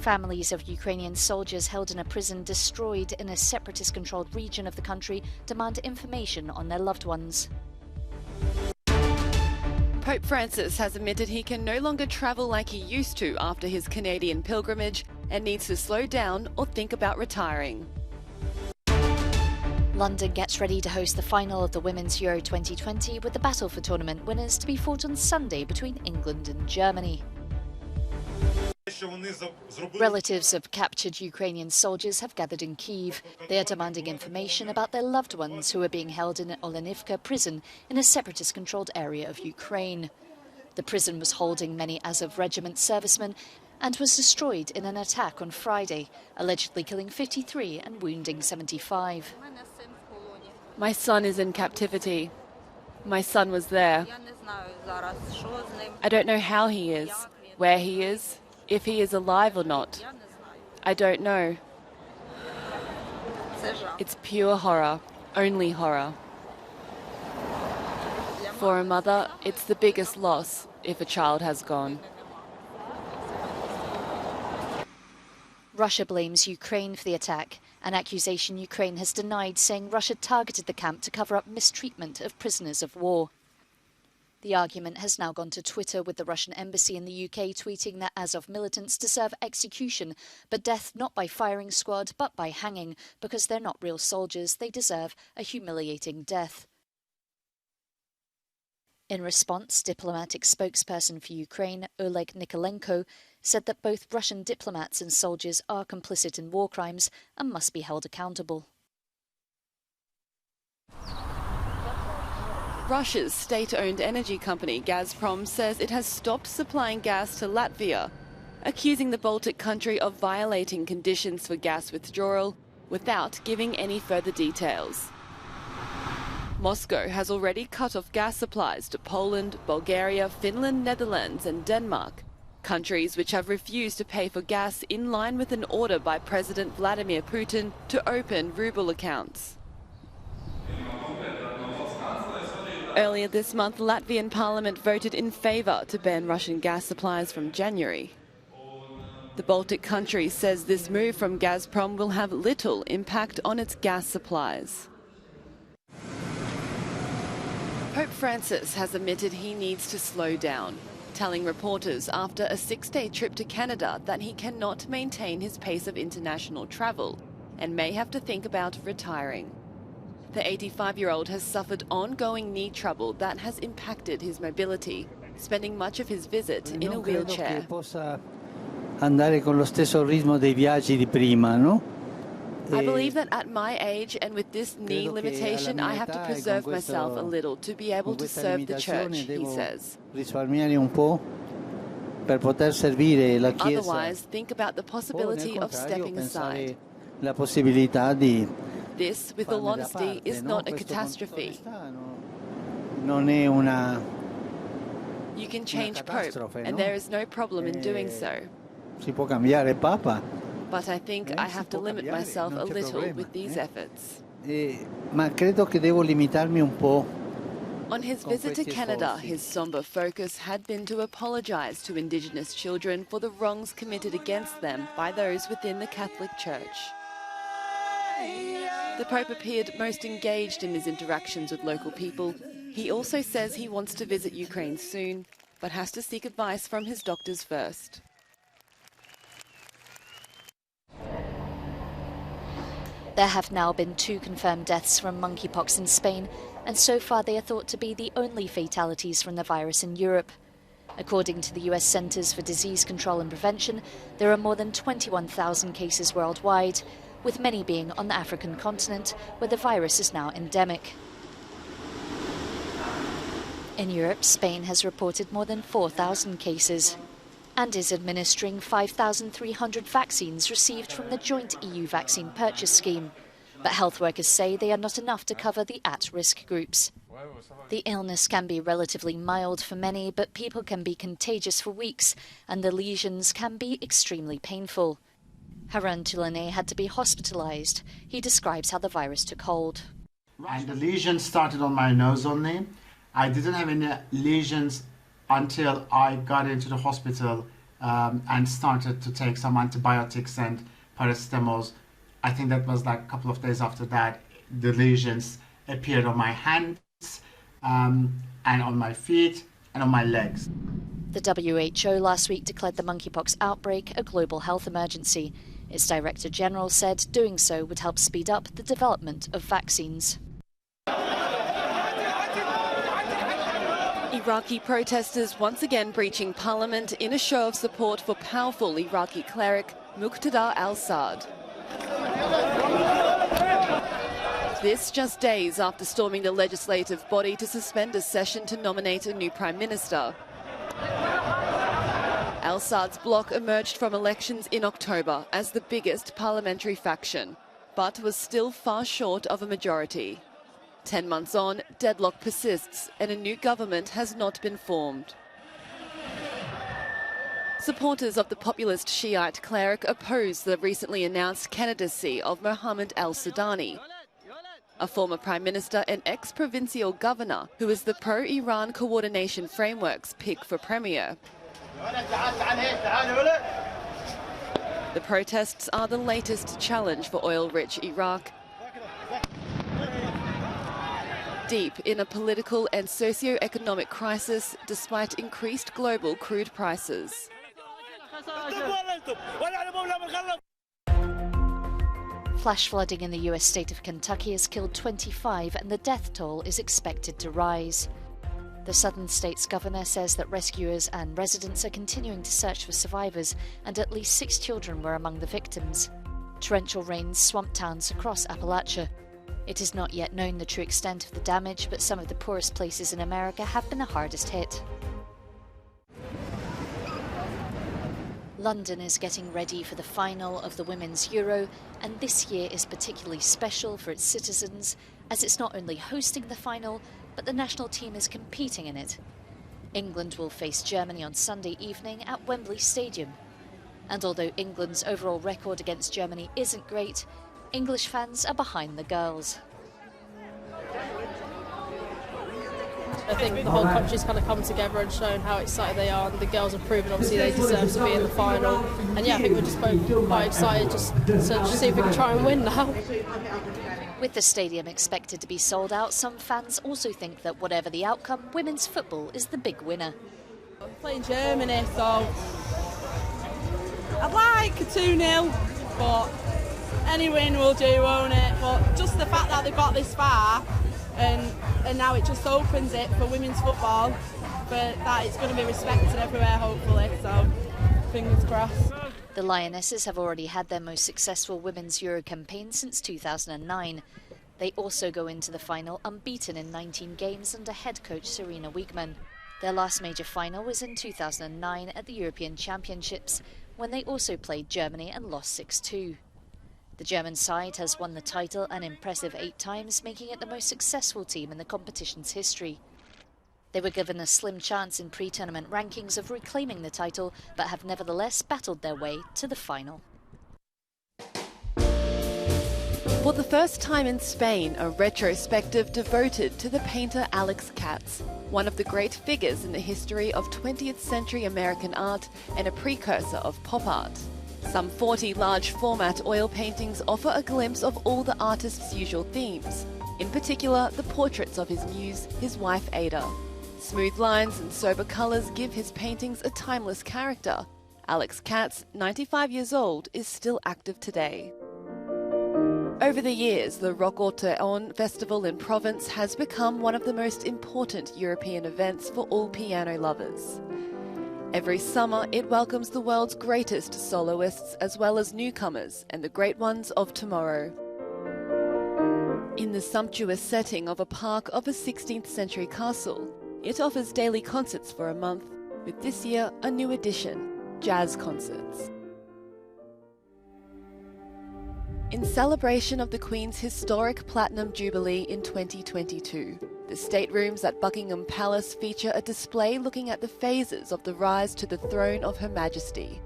Families of Ukrainian soldiers held in a prison destroyed in a separatist-controlled region of the country demand information on their loved ones. Pope Francis has admitted he can no longer travel like he used to after his Canadian pilgrimage and needs to slow down or think about retiring. London gets ready to host the final of the Women's Euro 2020 with the battle for tournament winners to be fought on Sunday between England and Germany. Relatives of captured Ukrainian soldiers have gathered in Kyiv. They are demanding information about their loved ones who are being held in an Olenivka prison in a separatist-controlled area of Ukraine. The prison was holding many Azov regiment servicemen and was destroyed in an attack on Friday, allegedly killing 53 and wounding 75. My son is in captivity. My son was there. I don't know how he is, where he is, if he is alive or not. I don't know. It's pure horror, only horror. For a mother, it's the biggest loss if a child has gone. Russia blames Ukraine for the attack, an accusation Ukraine has denied, saying Russia targeted the camp to cover up mistreatment of prisoners of war. The argument has now gone to Twitter, with the Russian embassy in the UK tweeting that Azov militants deserve execution, but death not by firing squad but by hanging, because they're not real soldiers, they deserve a humiliating death. In response, diplomatic spokesperson for Ukraine, Oleg Nikolenko, said that both Russian diplomats and soldiers are complicit in war crimes and must be held accountable. Russia's state-owned energy company Gazprom says it has stopped supplying gas to Latvia, accusing the Baltic country of violating conditions for gas withdrawal without giving any further details. Moscow has already cut off gas supplies to Poland, Bulgaria, Finland, Netherlands and Denmark, countries which have refused to pay for gas in line with an order by President Vladimir Putin to open ruble accounts. Earlier this month, Latvian Parliament voted in favour to ban Russian gas supplies from January. The Baltic country says this move from Gazprom will have little impact on its gas supplies. Pope Francis has admitted he needs to slow down, telling reporters after a 6-day trip to Canada that he cannot maintain his pace of international travel and may have to think about retiring. The 85-year-old has suffered ongoing knee trouble that has impacted his mobility, spending much of his visit in a wheelchair. I believe that at my age and with this knee limitation, I have to preserve myself a little to be able to serve the church, he says. Otherwise, think about the possibility of stepping aside. This, with all honesty, is not a catastrophe. You can change Pope, and there is no problem in doing so. But I think I have to limit myself a little with these efforts. On his visit to Canada, his sombre focus had been to apologise to Indigenous children for the wrongs committed against them by those within the Catholic Church. The Pope appeared most engaged in his interactions with local people. He also says he wants to visit Ukraine soon, but has to seek advice from his doctors first. There have now been 2 confirmed deaths from monkeypox in Spain, and so far they are thought to be the only fatalities from the virus in Europe. According to the US Centers for Disease Control and Prevention, there are more than 21,000 cases worldwide, with many being on the African continent, where the virus is now endemic. In Europe, Spain has reported more than 4,000 cases and is administering 5,300 vaccines received from the joint EU vaccine purchase scheme. But health workers say they are not enough to cover the at-risk groups. The illness can be relatively mild for many, but people can be contagious for weeks, and the lesions can be extremely painful. Haran Tulane had to be hospitalized. He describes how the virus took hold. And the lesions started on my nose only. I didn't have any lesions until I got into the hospital and started to take some antibiotics and paracetamols. I think that was like a couple of days after that, the lesions appeared on my hands and on my feet and on my legs. The WHO last week declared the monkeypox outbreak a global health emergency. Its Director General said doing so would help speed up the development of vaccines. Iraqi protesters once again breaching parliament in a show of support for powerful Iraqi cleric Muqtada al-Assad. This just days after storming the legislative body to suspend a session to nominate a new prime minister. Al-Assad's bloc emerged from elections in October as the biggest parliamentary faction, but was still far short of a majority. 10 months on, deadlock persists and a new government has not been formed. Supporters of the populist Shiite cleric oppose the recently announced candidacy of Mohammed al-Sudani, a former prime minister and ex-provincial governor who is the pro-Iran coordination framework's pick for premier. The protests are the latest challenge for oil-rich Iraq, deep in a political and socio-economic crisis despite increased global crude prices. Flash flooding in the US state of Kentucky has killed 25 and the death toll is expected to rise. The southern state's governor says that rescuers and residents are continuing to search for survivors, and at least 6 children were among the victims. Torrential rains swamped towns across Appalachia. It is not yet known the true extent of the damage, but some of the poorest places in America have been the hardest hit. London is getting ready for the final of the Women's Euro, and this year is particularly special for its citizens, as it's not only hosting the final, but the national team is competing in it. England will face Germany on Sunday evening at Wembley Stadium. And although England's overall record against Germany isn't great, English fans are behind the girls. I think the whole country's kind of come together and shown how excited they are, and the girls have proven obviously they deserve to be in the final. And yeah, I think we're just both quite excited just to see if we can try and win now. With the stadium expected to be sold out, some fans also think that whatever the outcome, women's football is the big winner. I'm playing Germany, so I'd like a 2-0, but any win will do, won't it? But just the fact that they got this far, and now it just opens it for women's football, but that it's going to be respected everywhere, hopefully, so fingers crossed. The Lionesses have already had their most successful Women's Euro campaign since 2009. They also go into the final unbeaten in 19 games under head coach Sarina Wiegman. Their last major final was in 2009 at the European Championships, when they also played Germany and lost 6-2. The German side has won the title an impressive 8 times, making it the most successful team in the competition's history. They were given a slim chance in pre-tournament rankings of reclaiming the title, but have nevertheless battled their way to the final. For the first time in Spain, a retrospective devoted to the painter Alex Katz, one of the great figures in the history of 20th century American art and a precursor of pop art. Some 40 large-format oil paintings offer a glimpse of all the artist's usual themes, in particular the portraits of his muse, his wife Ada. Smooth lines and sober colours give his paintings a timeless character. Alex Katz, 95 years old, is still active today. Over the years, the Rock Orteon Festival in Provence has become one of the most important European events for all piano lovers. Every summer, it welcomes the world's greatest soloists as well as newcomers and the great ones of tomorrow. In the sumptuous setting of a park of a 16th century castle, it offers daily concerts for a month, with this year a new addition, jazz concerts. In celebration of the Queen's historic Platinum Jubilee in 2022, the staterooms at Buckingham Palace feature a display looking at the phases of the rise to the throne of Her Majesty.